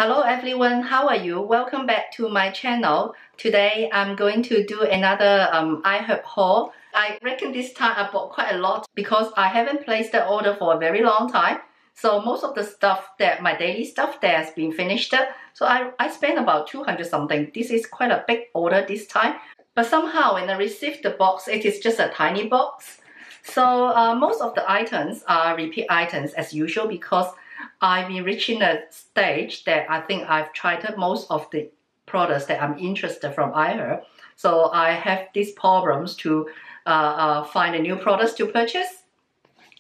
Hello everyone, how are you? Welcome back to my channel. Today I'm going to do another iHerb haul. I reckon this time I bought quite a lot because I haven't placed the order for a very long time. So most of the stuff my daily stuff has been finished. So I spent about 200 something. This is quite a big order this time. But somehow when I received the box, it is just a tiny box. So most of the items are repeat items as usual because I've been reaching a stage that I think I've tried most of the products that I'm interested from iHerb. So I have these problems to find a new products to purchase.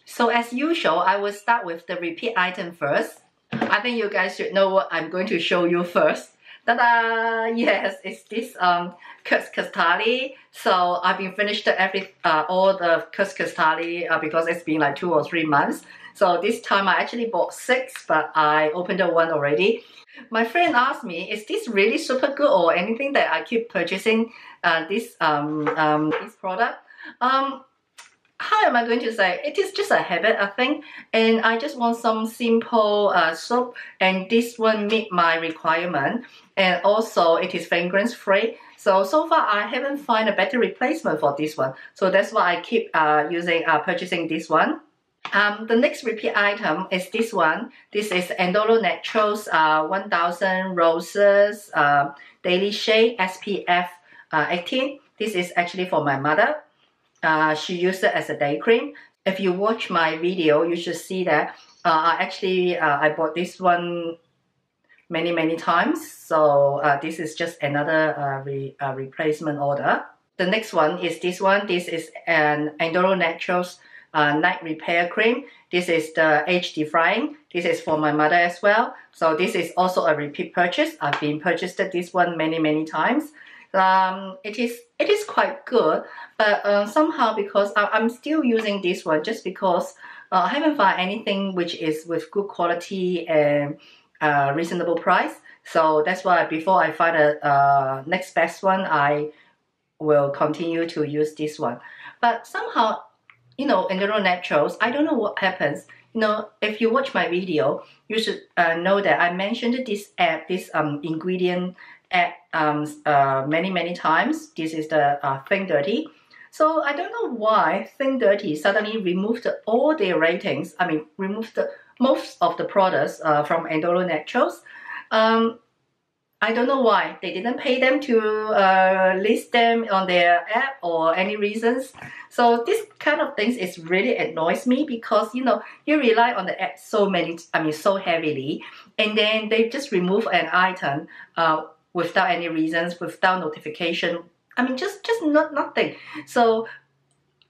So as usual, I will start with the repeat item first. I think you guys should know what I'm going to show you first. Ta-da! Yes, it's this couscous thali. So I've been finished all the couscous thali because it's been like 2 or 3 months. So this time I actually bought 6, but I opened the one already. My friend asked me, is this really super good or anything that I keep purchasing this product? How am I going to say? It is just a habit, I think. And I just want some simple soap. And this one meet my requirement. And also it is fragrance free. So far I haven't found a better replacement for this one. So that's why I keep purchasing this one. The next repeat item is this one. This is Andalou Naturals 1000 Roses Daily Shade SPF 18. This is actually for my mother. She used it as a day cream. If you watch my video, you should see that I bought this one many times. So this is just another replacement order. The next one is this one. This is an Andalou Naturals night repair cream. This is the age defying. This is for my mother as well. So this is also a repeat purchase. I've been purchased this one many times. It is quite good, but somehow because I'm still using this one just because I haven't found anything which is with good quality and reasonable price. So that's why before I find a next best one, I will continue to use this one. But somehow, you know, Andalou Naturals, I don't know what happens. You know, if you watch my video, you should know that I mentioned this ingredient ad many times. This is the Think Dirty. So I don't know why Think Dirty suddenly removed all their ratings. I mean, removed most of the products from Andalou Naturals. I don't know why they didn't pay them to list them on their app or any reasons. So this kind of things is really annoys me because, you know, you rely on the app so heavily, and then they just remove an item without any reasons, without notification. I mean, just nothing. So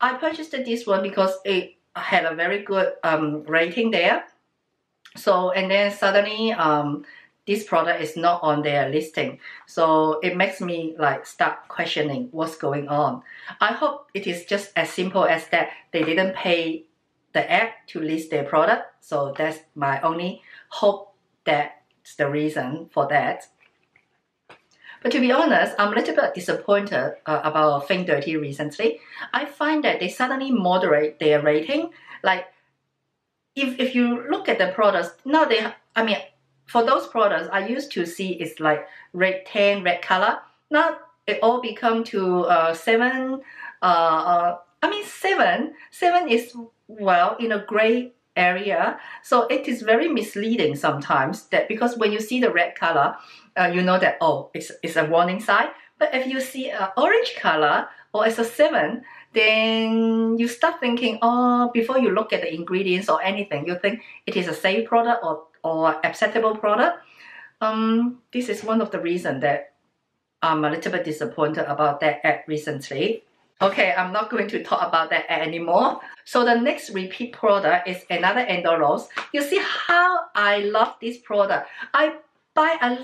I purchased this one because it had a very good rating there. So, and then suddenly this product is not on their listing. So it makes me like start questioning what's going on. I hope it is just as simple as that they didn't pay the app to list their product. So that's my only hope, that's the reason for that. But to be honest, I'm a little bit disappointed about Think Dirty recently. I find that they suddenly moderate their rating. Like if you look at the products, now for those products, I used to see it's like red 10, red color. Now it all become to 7. 7 is, well, in a gray area. So it is very misleading sometimes, that because when you see the red color, you know that, oh, it's a warning sign. But if you see an orange color or it's a 7, then you start thinking, oh, before you look at the ingredients or anything, you think it is a safe product or acceptable product. This is one of the reasons that I'm a little bit disappointed about that ad recently. Okay, I'm not going to talk about that ad anymore. So the next repeat product is another Andalou. You see how I love this product. I buy a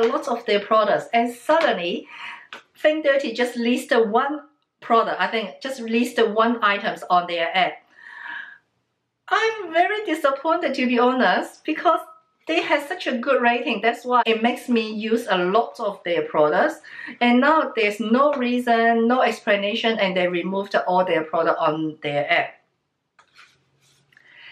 lot of their products, and suddenly Think Dirty just listed one product. I think just listed one items on their app. I'm very disappointed, to be honest, because they have such a good rating. That's why it makes me use a lot of their products. And now there's no reason, no explanation, and they removed all their product on their app.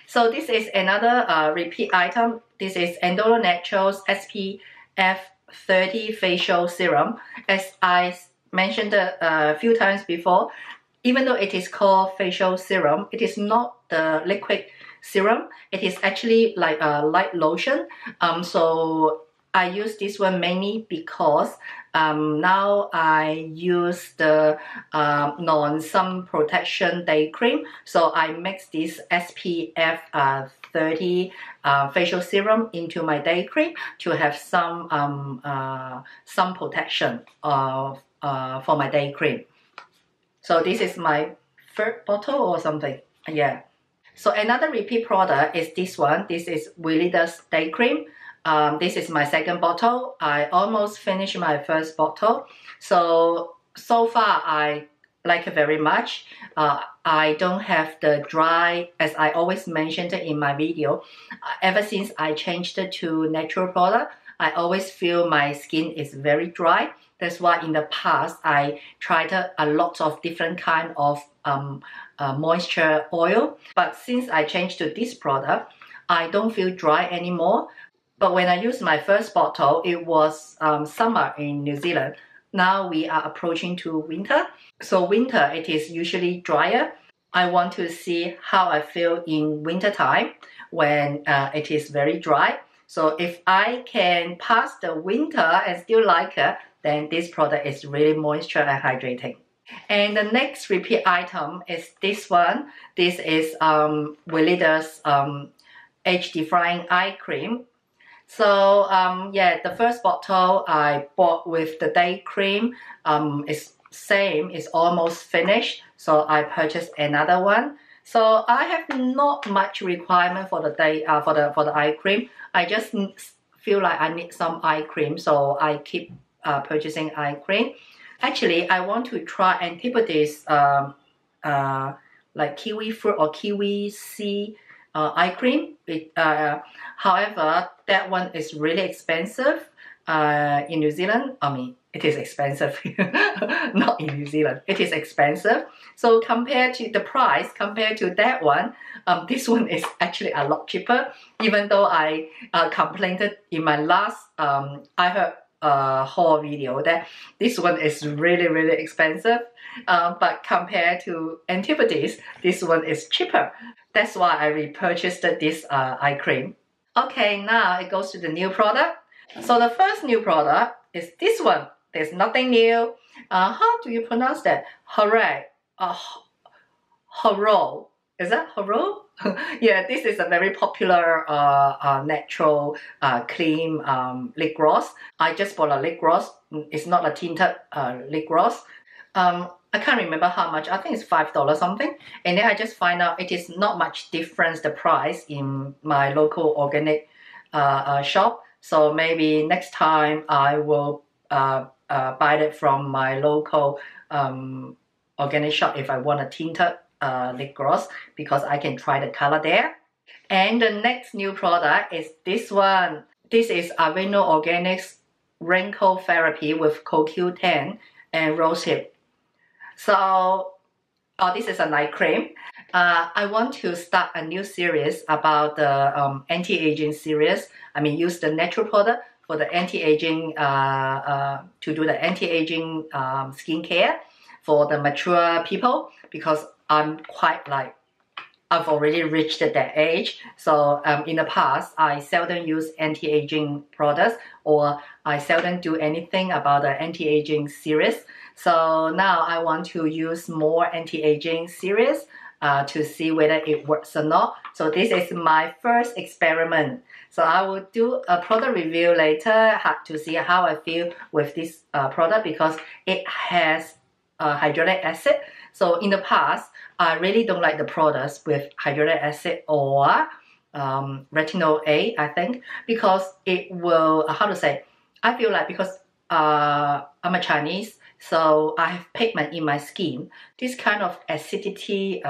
So this is another repeat item. This is Andalou Naturals SPF 30 Facial Serum. As I mentioned a few times before, even though it is called facial serum, it is not the liquid serum. It is actually like a light lotion. So I use this one mainly because now I use the non-sun protection day cream. So I mix this SPF 30 facial serum into my day cream to have some sun protection for my day cream. So this is my third bottle or something. Yeah. So another repeat product is this one. This is Weleda's day cream. This is my second bottle. I almost finished my first bottle. So far I like it very much. I don't have the dry, as I always mentioned in my video. Ever since I changed it to natural product, I always feel my skin is very dry. That's why in the past I tried a lot of different kind of moisture oil. But since I changed to this product, I don't feel dry anymore. But when I used my first bottle, it was summer in New Zealand. Now we are approaching to winter. So winter, it is usually drier. I want to see how I feel in winter time when it is very dry. So if I can pass the winter and still like it, then this product is really moisture and hydrating. And the next repeat item is this one. This is Weleda's Age Defying Eye Cream. So yeah, the first bottle I bought with the day cream is same, it's almost finished. So I purchased another one. So I have not much requirement for the day for the eye cream. I just feel like I need some eye cream, so I keep purchasing eye cream. Actually, I want to try antibodies like kiwi fruit or kiwi seed eye cream. However, that one is really expensive in New Zealand. I mean, it is expensive. Not in New Zealand. It is expensive. So compared to the price, compared to that one, this one is actually a lot cheaper. Even though I complained in my last iHerb haul video that this one is really expensive. But compared to antibodies, this one is cheaper. That's why I repurchased this eye cream. Okay, now it goes to the new product. So the first new product is this one. There's nothing new. How do you pronounce that? Hurraw. Hurraw. Is that Hurraw? Yeah, this is a very popular natural clean lip gloss. I just bought a lip gloss. It's not a tinted lip gloss. I can't remember how much. I think it's $5 something. And then I just find out it is not much difference the price in my local organic shop. So maybe next time I will buy it from my local organic shop if I want a tinted lip gloss, because I can try the color there. And the next new product is this one. This is Aveeno Organics Wrinkle Therapy with CoQ10 and Rosehip. So, this is a night cream. I want to start a new series about the anti-aging series. I mean, use the natural product for the anti-aging, to do the anti-aging skincare for the mature people, because I'm quite like, I've already reached that age. So in the past, I seldom use anti-aging products, or I seldom do anything about the anti-aging series. So now I want to use more anti-aging series to see whether it works or not. So this is my first experiment. So I will do a product review later to see how I feel with this product, because it has hyaluronic acid. So in the past, I really don't like the products with hyaluronic acid or retinol A, I think, because it will, how to say, I feel like because I'm a Chinese, so I have pigment in my skin. This kind of acidity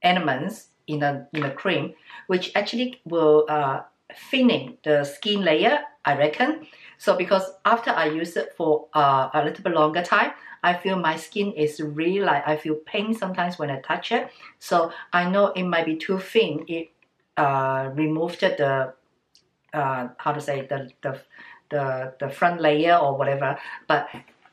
elements in the cream, which actually will thinning the skin layer, I reckon. So because after I use it for a little bit longer time, I feel my skin is really like, I feel pain sometimes when I touch it. So I know it might be too thin. It removed the how to say, the front layer or whatever, but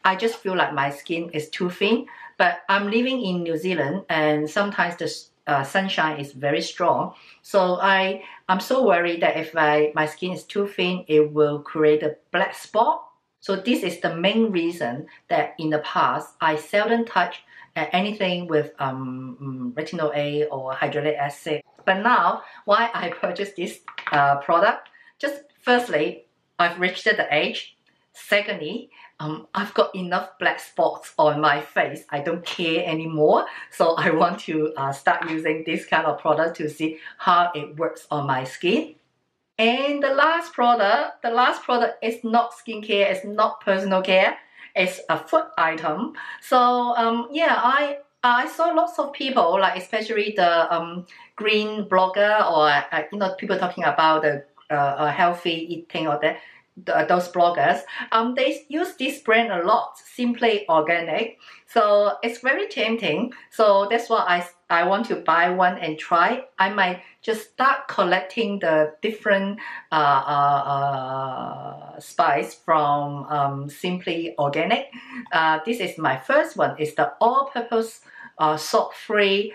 I just feel like my skin is too thin. But I'm living in New Zealand, and sometimes the sunshine is very strong, so I'm so worried that if my skin is too thin, it will create a black spot. So this is the main reason that in the past I seldom touch anything with retinol A or hyaluronic acid. But now, why I purchased this product? Just firstly, I've reached the age. Secondly, I've got enough black spots on my face. I don't care anymore. So I want to start using this kind of product to see how it works on my skin. And the last product is not skincare, it's not personal care, it's a food item. So yeah, I saw lots of people, like especially the green blogger, or you know, people talking about the healthy eating, or those bloggers, they use this brand a lot, Simply Organic. So it's very tempting. So that's why I want to buy one and try. I might just start collecting the different spice from Simply Organic. This is my first one. It's the all-purpose salt-free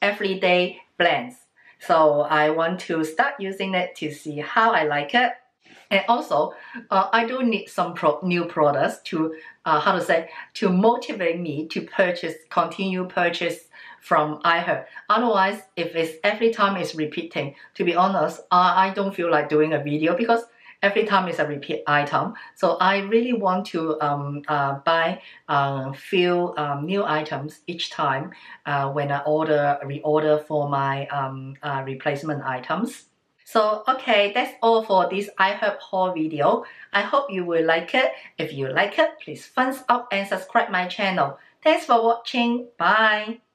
everyday blends. So I want to start using it to see how I like it. And also, I do need some new products to, how to say, to motivate me to continue purchase from iHerb. Otherwise, if it's every time it's repeating, to be honest, I don't feel like doing a video, because every time it's a repeat item. So I really want to buy few new items each time when I reorder for my replacement items. So okay, that's all for this iHerb haul video. I hope you will like it. If you like it, please thumbs up and subscribe my channel. Thanks for watching. Bye.